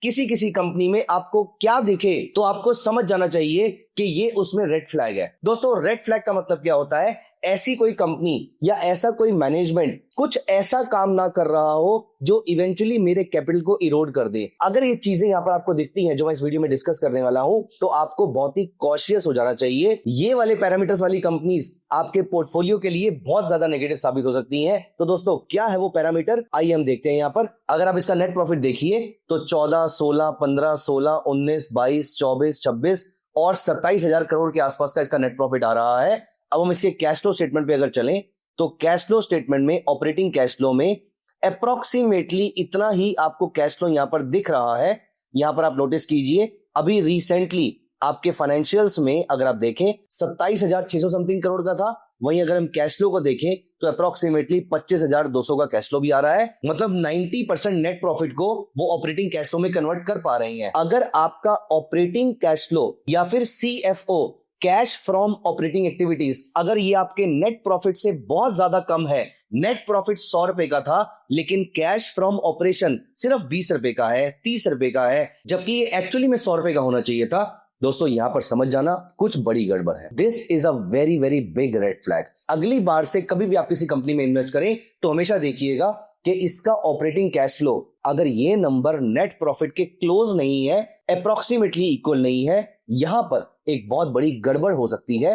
किसी किसी कंपनी में आपको क्या दिखे तो आपको समझ जाना चाहिए कि ये उसमें रेड फ्लैग है। दोस्तों, रेड फ्लैग का मतलब क्या होता है? ऐसी कोई कंपनी या ऐसा कोई मैनेजमेंट कुछ ऐसा काम ना कर रहा हो जो इवेंचुअली मेरे कैपिटल को इरोड कर दे। अगर ये चीजें यहां पर आपको दिखती हैं जो मैं इस वीडियो में डिस्कस करने वाला हूं, तो आपको बहुत ही कॉशियस हो जाना चाहिए। ये वाले पैरामीटर्स वाली कंपनीज आपके पोर्टफोलियो के लिए बहुत ज्यादा नेगेटिव साबित हो सकती हैं। तो दोस्तों, क्या है वो पैरामीटर, आइए हम देखते हैं। यहां पर अगर आप इसका नेट प्रॉफिट देखिए तो 14, 16, 15, 16, 19, 22, 24, 26 और 27,000 करोड़ के आसपास का इसका नेट प्रॉफिट आ रहा है। अब हम इसके कैश फ्लो स्टेटमेंट पे अगर चलें तो कैश फ्लो स्टेटमेंट में, ऑपरेटिंग कैश फ्लो में अप्रोक्सीमेटली इतना ही आपको कैश फ्लो यहां पर दिख रहा है। यहां पर आप नोटिस कीजिए, अभी रिसेंटली आपके फाइनेंशियल्स में अगर आप देखें 27,600 समथिंग करोड़ का था, वहीं अगर हम कैश फ्लो को देखें तो अप्रोक्सीमेटली 25,200 का कैश फ्लो भी आ रहा है। मतलब 90% नेट प्रॉफिट को वो ऑपरेटिंग कैश फ्लो में कन्वर्ट कर पा रही हैं। अगर आपका ऑपरेटिंग कैश फ्लो या फिर CFO, cash from operating activities, अगर ये आपके नेट प्रॉफिट से बहुत ज्यादा कम है, नेट प्रॉफिट 100 रुपए का था लेकिन कैश फ्रॉम ऑपरेशन सिर्फ 20 रुपए का है, 30 रुपए का है, जबकि ये एक्चुअली में 100 रुपए का होना चाहिए था, दोस्तों यहां पर समझ जाना कुछ बड़ी गड़बड़ है। This is a very very big red flag. अगली बार से कभी भी आप किसी कंपनी में इन्वेस्ट करें तो हमेशा देखिएगा कि इसका ऑपरेटिंग कैश फ्लो, अगर ये नंबर नेट प्रॉफिट के क्लोज नहीं है, अप्रोक्सीमेटली इक्वल नहीं है, यहां पर एक बहुत बड़ी गड़बड़ हो सकती है।